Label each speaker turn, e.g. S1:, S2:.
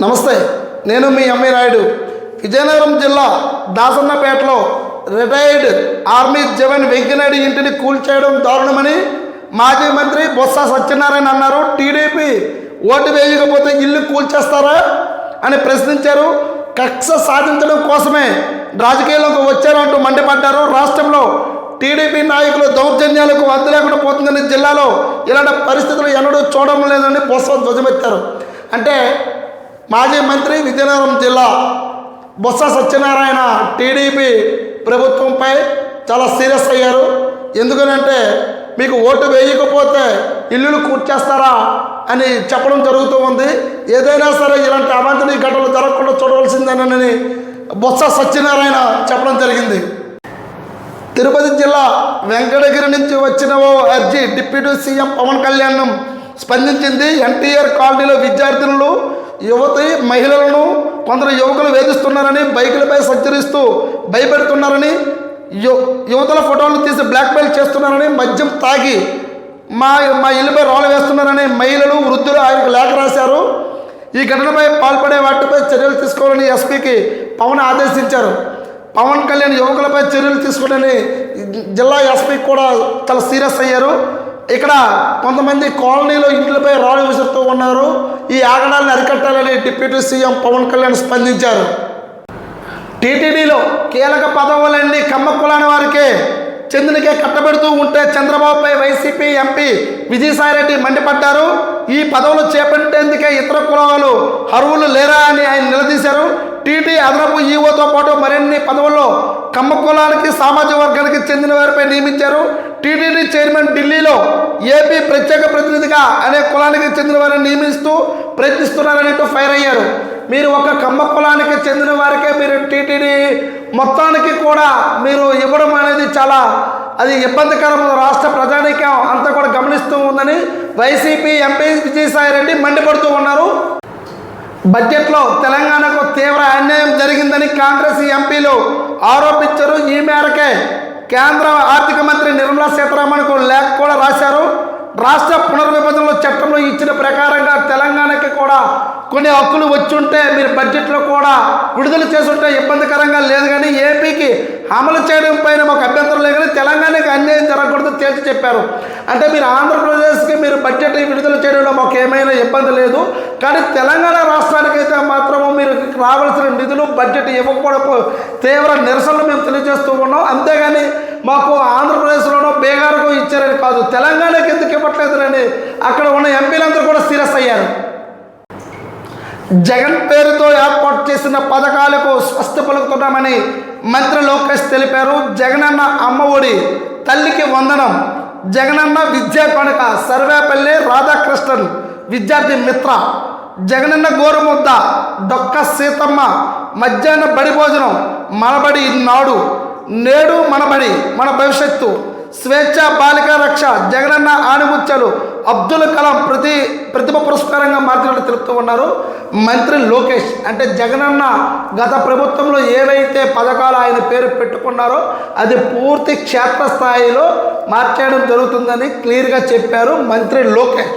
S1: నమస్తే, నేను మీ ఎంవి నాయుడు. విజయనగరం జిల్లా దాసన్నపేటలో రిటైర్డ్ ఆర్మీ జవాన్ వెంకయ్యనాయుడు ఇంటిని కూల్చేయడం దారుణమని మాజీ మంత్రి బొత్స సత్యనారాయణ అన్నారు. టీడీపీ ఓటు వేయకపోతే ఇల్లు కూల్చేస్తారా అని ప్రశ్నించారు. కక్ష సాధించడం కోసమే రాజకీయాలకు వచ్చారంటూ మండిపడ్డారు. రాష్ట్రంలో టీడీపీ నాయకులు దౌర్జన్యాలకు అడ్డు లేకుండా పోతుందని, జిల్లాలో ఇలాంటి పరిస్థితులు ఎన్నడూ చూడడం లేదని బొత్స ధ్వజమెత్తారు. అంటే మాజీ మంత్రి విజయనగరం జిల్లా బొత్స సత్యనారాయణ టీడీపీ ప్రభుత్వంపై చాలా సీరియస్ అయ్యారు. ఎందుకనంటే మీకు ఓటు వేయకపోతే ఇల్లులు కూర్చేస్తారా అని చెప్పడం జరుగుతూ ఉంది. ఏదైనా సరే ఇలాంటి అవాంఛనీయ ఘటనలు జరగకుండా చూడవలసిందేనని బొత్స సత్యనారాయణ చెప్పడం జరిగింది. తిరుపతి జిల్లా వెంకటగిరి నుంచి వచ్చిన ఓ అర్జీ డిప్యూటీ సీఎం పవన్ కళ్యాణ్ స్పందించింది. ఎన్టీఆర్ కాలనీలో విద్యార్థినులు, యువతి, మహిళలను కొందరు యువకులు వేధిస్తున్నారని, బైకులపై సంచరిస్తూ భయపెడుతున్నారని, యువతల ఫోటోలు తీసి బ్లాక్మెయిల్ చేస్తున్నారని, మద్యం తాగి మా ఇల్లుపై రాళ్ళు వేస్తున్నారని మహిళలు, వృద్ధులు ఆయనకు లేఖ రాశారు. ఈ ఘటనపై పాల్పడే వాటిపై చర్యలు తీసుకోవాలని ఎస్పీకి పవన్ ఆదేశించారు. పవన్ కళ్యాణ్ యువకులపై చర్యలు తీసుకోవాలని జిల్లా ఎస్పీ కూడా చాలా సీరియస్ అయ్యారు. ఇక్కడ కొంతమంది కాలనీలో ఇంట్లపై రాళ్ళు విసురుతూ ఉన్నారు. ఈ ఆగడాలను అరికట్టాలని డిప్యూటీ సీఎం పవన్ కళ్యాణ్ స్పందించారు. టీటీడీలో కీలక పదవులన్నీ కమ్మ కులాని వారికే చంద్రునికే కట్టబెడుతూ ఉంటే చంద్రబాబుపై వైసీపీ ఎంపీ విజయసాయిరెడ్డి మండిపడ్డారు. ఈ పదవులు చేపట్టేందుకే ఇతర కులాలు అర్హులు లేరా అని ఆయన నిలదీశారు. టీటీ అదనపు ఈఓతో పాటు మరిన్ని పదవుల్లో కమ్మ కులానికి, సామాజిక వర్గానికి చెందిన వారిపై నియమించారు. టీటీడీ చైర్మన్ ఢిల్లీలో ఏపీ ప్రత్యేక ప్రతినిధిగా అనే కులానికి చెందిన వారిని నియమిస్తూ ప్రయత్నిస్తున్నారని ఫైర్ అయ్యారు. మీరు ఒక కమ్మ కులానికి చెందిన వారికే మీరు టీటీడీ మొత్తానికి కూడా మీరు ఇవ్వడం అనేది చాలా అది ఇబ్బందికరం. రాష్ట్ర ప్రజానీకం అంతా కూడా గమనిస్తూ ఉందని వైసీపీ ఎంపీ విజయసాయిరెడ్డి మండిపడుతూ ఉన్నారు. బడ్జెట్లో తెలంగాణకు తీవ్ర అన్యాయం జరిగిందని కాంగ్రెస్ ఎంపీలు ఆరోపించారు. ఈ మేరకే కేంద్ర ఆర్థిక మంత్రి నిర్మలా సీతారామన్కు లేఖ కూడా రాశారు. రాష్ట్ర పునర్విభజనలో చట్టంలో ఇచ్చిన ప్రకారంగా తెలంగాణకి కూడా కొన్ని హక్కులు వచ్చుంటే మీరు బడ్జెట్లో కూడా విడుదల చేసుంటే ఇబ్బందికరంగా లేదు, కానీ ఏపీకి అమలు చేయడం పైన మాకు అభ్యంతరం లేదు, కానీ తెలంగాణకి అన్యాయం జరగకూడదు తేల్చి చెప్పారు. అంటే మీరు ఆంధ్రప్రదేశ్కి మీరు బడ్జెట్ విడుదల చేయడంలో మాకు ఏమైనా ఇబ్బంది లేదు, కానీ తెలంగాణ రాష్ట్రానికి అయితే మాత్రము మీరు రావాల్సిన నిధులు బడ్జెట్ ఇవ్వకపోవడం తీవ్ర నిరసనలు మేము తెలియజేస్తూ ఉన్నాం. అంతేగాని మాకు ఆంధ్రప్రదేశ్లోనో బీహార్కు ఇచ్చారని కాదు, తెలంగాణకి ఎందుకు ఇవ్వట్లేదురని అక్కడ ఉన్న ఎంపీలందరూ కూడా సీరియస్ అయ్యారు. జగన్ పేరుతో ఏర్పాటు చేసిన పథకాలకు స్వస్తి పలుకుతున్నామని మంత్రి లోకేష్ తెలిపారు. జగనన్న అమ్మ ఒడి, తల్లికి వందనం, జగనన్న విద్యా కానుక, సర్వేపల్లి రాధాకృష్ణన్ విద్యార్థి మిత్ర, జగనన్న గోరుముద్ద, డొక్క సీతమ్మ, మధ్యాహ్న బడి భోజనం, మనబడి నాడు, నేడు మనబడి మన భవిష్యత్తు, స్వేచ్ఛ బాలిక రక్ష, జగనన్న ఆణిముత్యాలు, అబ్దుల్ కలాం ప్రతిభ పురస్కారంగా మార్చినట్టు తెలుపుతూ ఉన్నారు మంత్రి లోకేష్. అంటే జగనన్న గత ప్రభుత్వంలో ఏవైతే పథకాలు ఆయన పేరు పెట్టుకున్నారో అది పూర్తి క్షేత్రస్థాయిలో మార్చేయడం జరుగుతుందని క్లియర్గా చెప్పారు మంత్రి లోకేష్.